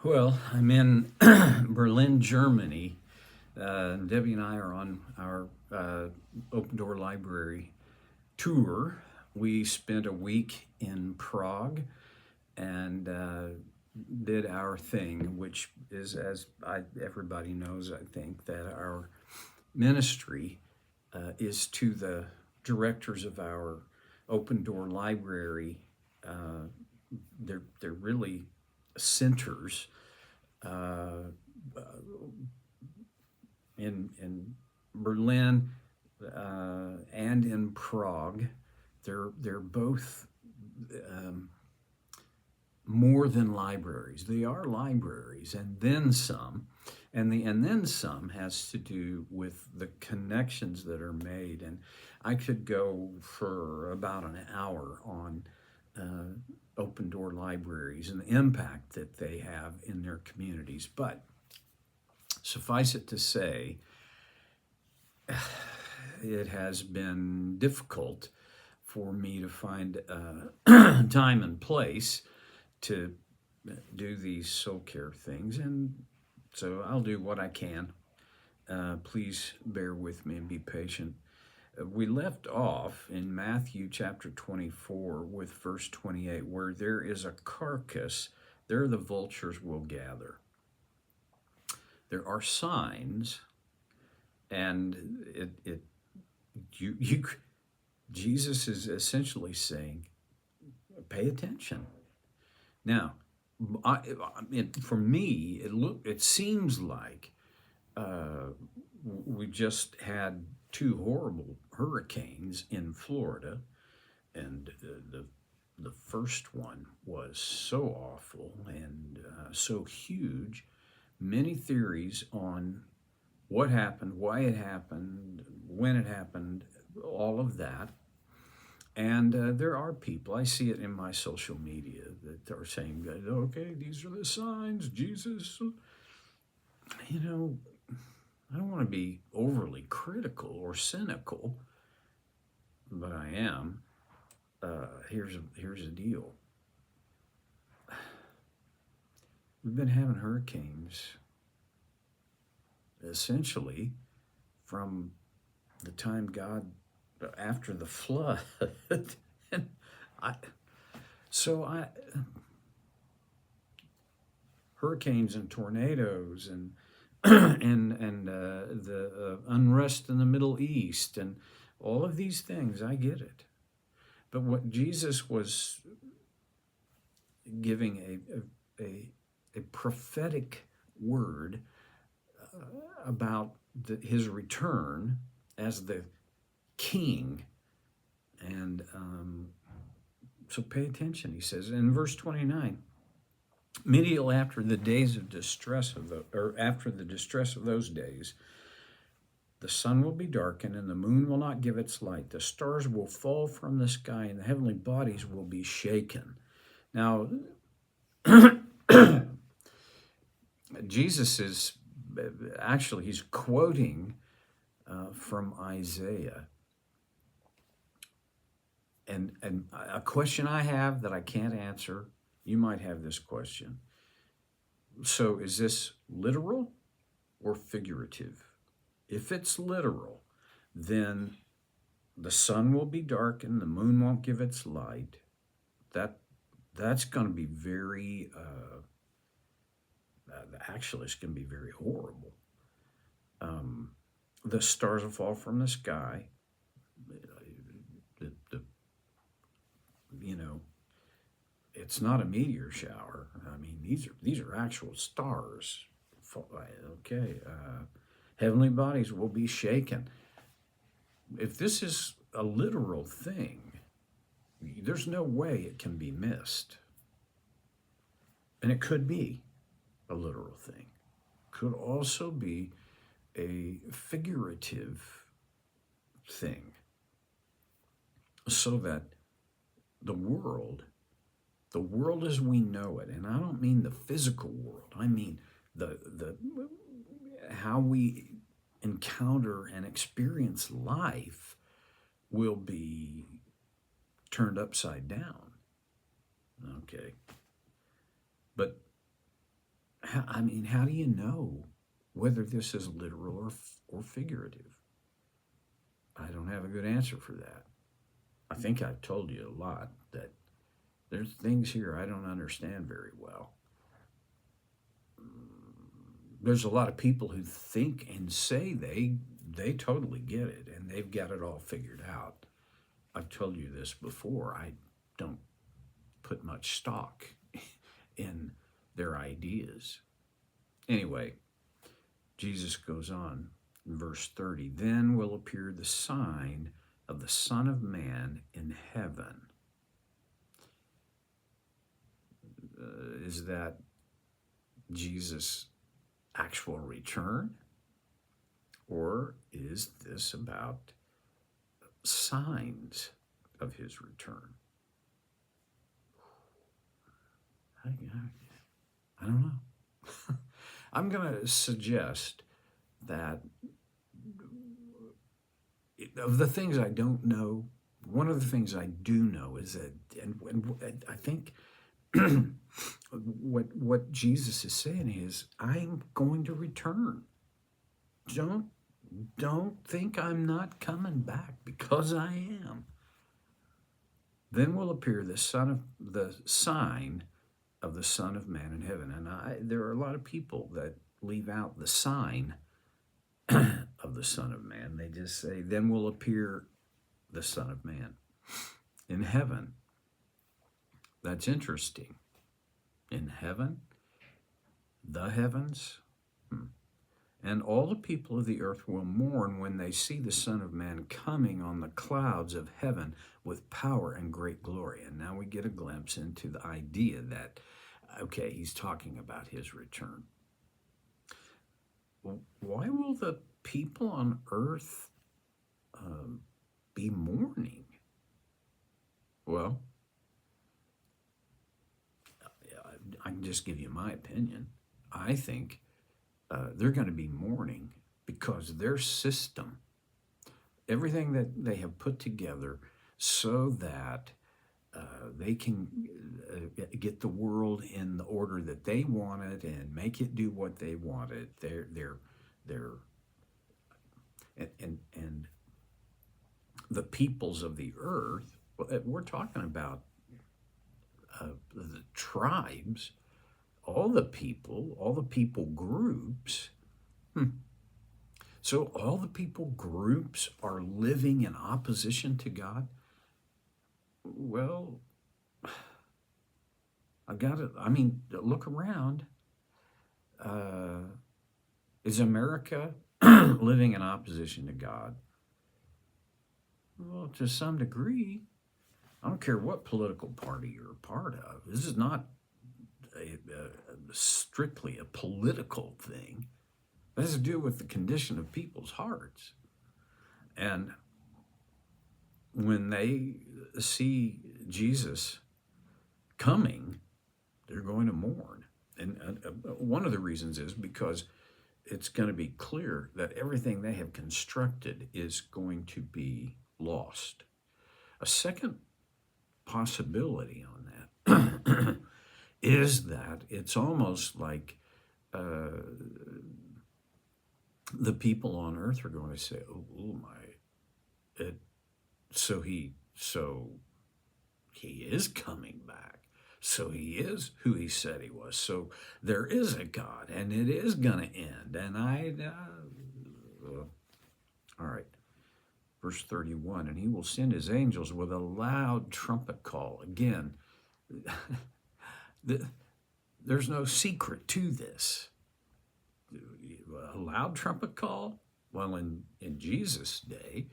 Well, I'm in Berlin, Germany. Debbie and I are on our Open Door Library tour. We spent a week in Prague and did our thing, which is, everybody knows, I think, that our ministry is to the directors of our Open Door Library. They're really centers uh, in Berlin and in Prague. They're both um, more than libraries. They are libraries, and then some. And then some has to do with the connections that are made. And I could go for about an hour on open door libraries and the impact that they have in their communities. But suffice it to say, it has been difficult for me to find time and place to do these soul care things. And so I'll do what I can. Please bear with me and be patient. We left off in Matthew chapter 24 with verse 28, where there is a carcass, there the vultures will gather. There are signs, and Jesus is essentially saying, pay attention. Now, for me, it seems like we just had two horrible hurricanes in Florida, and the first one was so awful and so huge. Many theories on what happened, why it happened, when it happened, all of that. And there are people, I see it in my social media, that are saying, okay, these are the signs, Jesus. You know, I don't want to be overly critical or cynical, but I am. Here's the deal. We've been having hurricanes essentially from the time God, after the flood. and hurricanes and tornadoes and the unrest in the Middle East and all of these things, I get it. But what Jesus was giving a prophetic word about his return as the king. And so pay attention, he says in verse 29. Immediately after the days of distress after the distress of those days, the sun will be darkened and the moon will not give its light. The stars will fall from the sky and the heavenly bodies will be shaken. Now, Jesus is actually, he's quoting from Isaiah. And a question I have that I can't answer, you might have this question. So is this literal or figurative? If it's literal, then the sun will be darkened, the moon won't give its light. That's going to be very, actually, it's going to be very horrible. The stars will fall from the sky. It's not a meteor shower. I mean, these are actual stars. Okay, heavenly bodies will be shaken. If this is a literal thing, there's no way it can be missed. And it could be a literal thing. Could also be a figurative thing. So that the world as we know it, and I don't mean the physical world, I mean the how we encounter and experience life will be turned upside down. Okay. But I mean, how do you know whether this is literal or figurative? I don't have a good answer for that. I think I've told you a lot that there's things here I don't understand very well. There's a lot of people who think and say they totally get it and they've got it all figured out. I've told you this before. I don't put much stock in their ideas. Anyway, Jesus goes on in verse 30, then will appear the sign of the Son of Man in heaven. Is that Jesus' actual return? Or is this about signs of his return? I don't know. I'm going to suggest that of the things I don't know, one of the things I do know is that, and I think what Jesus is saying is, I'm going to return. Don't think I'm not coming back, because I am. Then will appear the sign of the Son of Man in heaven. And there are a lot of people that leave out the sign of the Son of Man. They just say, then will appear the Son of Man in heaven. That's interesting. In heaven, the heavens. And all the people of the earth will mourn when they see the Son of Man coming on the clouds of heaven with power and great glory. And now we get a glimpse into the idea that, okay, he's talking about his return. Well, why will the people on earth be mourning? Well, I can just give you my opinion. I think they're going to be mourning because their system, everything that they have put together so that they can get the world in the order that they want it and make it do what they want it. And the peoples of the earth, we're talking about the tribes, all the people groups. So all the people groups are living in opposition to God. Well, look around. Is America living in opposition to God? Well, to some degree. I don't care what political party you're a part of. This is not strictly a political thing. It has to do with the condition of people's hearts. And when they see Jesus coming, they're going to mourn. And one of the reasons is because it's going to be clear that everything they have constructed is going to be lost. A second possibility on that is that it's almost like the people on earth are going to say, oh my, so he is coming back. So he is who he said he was. So there is a God, and it is going to end. And all right. Verse 31, and he will send his angels with a loud trumpet call. Again, there's no secret to this. A loud trumpet call? Well, in Jesus' day,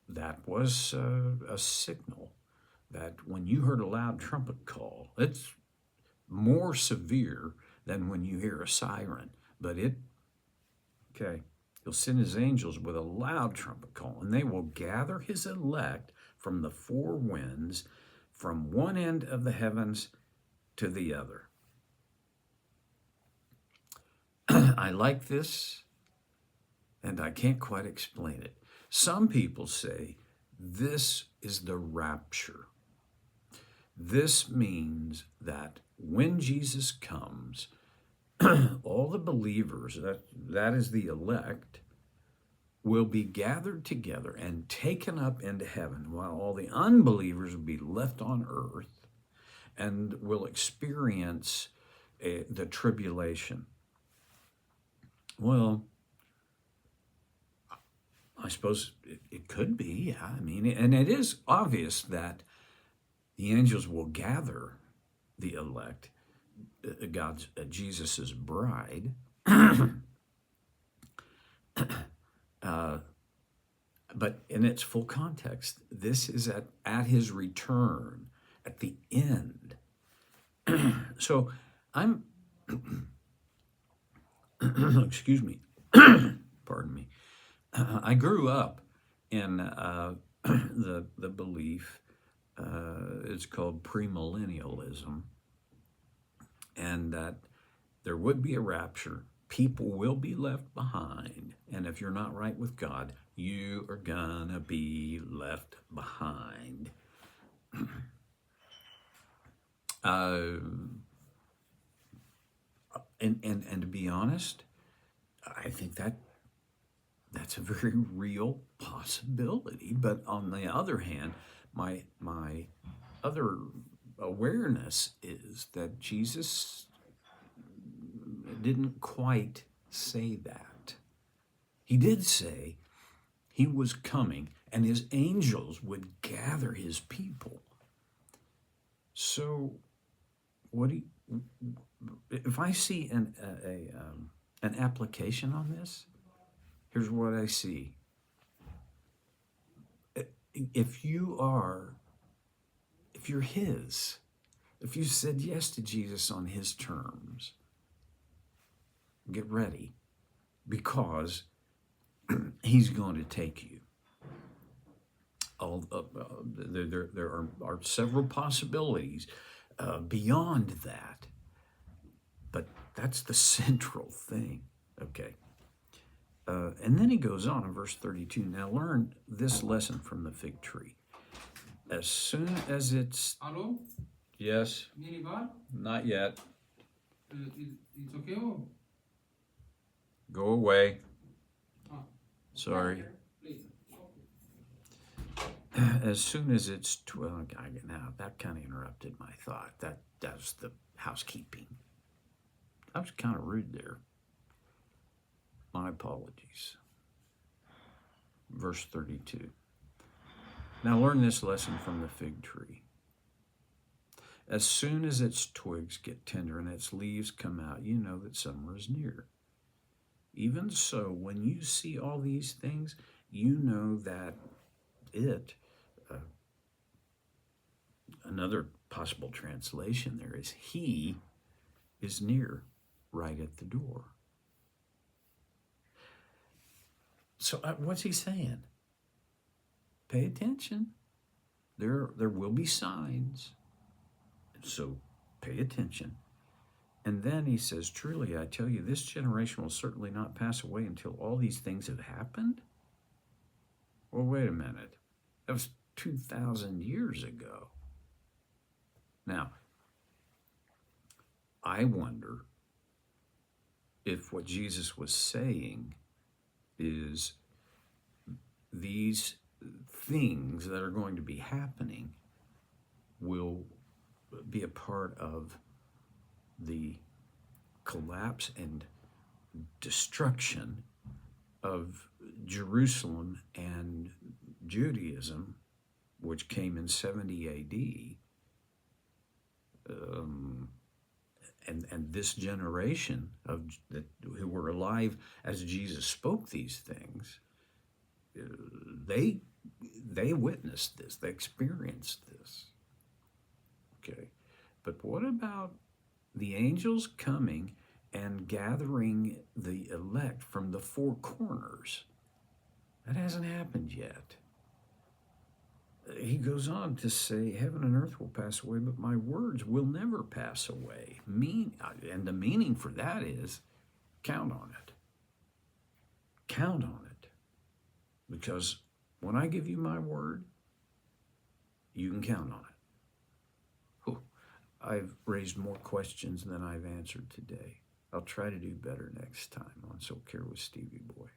that was a signal that when you heard a loud trumpet call, it's more severe than when you hear a siren. But he'll send his angels with a loud trumpet call, and they will gather his elect from the four winds, from one end of the heavens to the other. I like this, and I can't quite explain it. Some people say this is the rapture. This means that when Jesus comes, all the believers, that is the elect, will be gathered together and taken up into heaven, while all the unbelievers will be left on earth and will experience the tribulation. Well, I suppose it could be, yeah. I mean, and it is obvious that the angels will gather the elect, Jesus's bride. But in its full context, this is at his return, at the end. So I'm, excuse me, pardon me. I grew up in the belief, it's called premillennialism, and that there would be a rapture. People will be left behind, and if you're not right with God, you are gonna be left behind. And to be honest, I think that's a very real possibility. But on the other hand, my other awareness is that Jesus didn't quite say that. He did say he was coming and his angels would gather his people. So if I see an application on this, here's what I see. If you're his, if you said yes to Jesus on his terms, get ready, because he's going to take you. There are several possibilities beyond that, but that's the central thing. Okay. And then he goes on in verse 32. Now learn this lesson from the fig tree. As soon as it's... Hello? Yes? Minibar? Not yet. It's okay? Oh? Go away. Ah. Sorry. Please. As soon as it's 12... Now, that kind of interrupted my thought. That's the housekeeping. I was kind of rude there. My apologies. Verse 32. Now learn this lesson from the fig tree. As soon as its twigs get tender and its leaves come out, you know that summer is near. Even so, when you see all these things, you know that another possible translation there is, he is near, right at the door. So what's he saying? Pay attention. There will be signs. So pay attention. And then he says, truly, I tell you, this generation will certainly not pass away until all these things have happened. Well, wait a minute. That was 2,000 years ago. Now, I wonder if what Jesus was saying is these things that are going to be happening will be a part of the collapse and destruction of Jerusalem and Judaism, which came in 70 A.D., and this generation who were alive as Jesus spoke these things, they witnessed this, they experienced this. Okay, but what about the angels coming and gathering the elect from the four corners? That hasn't happened yet. He goes on to say, heaven and earth will pass away, but my words will never pass away. And the meaning for that is, count on it. Count on it. Because when I give you my word, you can count on it. I've raised more questions than I've answered today. I'll try to do better next time on So Care with Stevie Boy.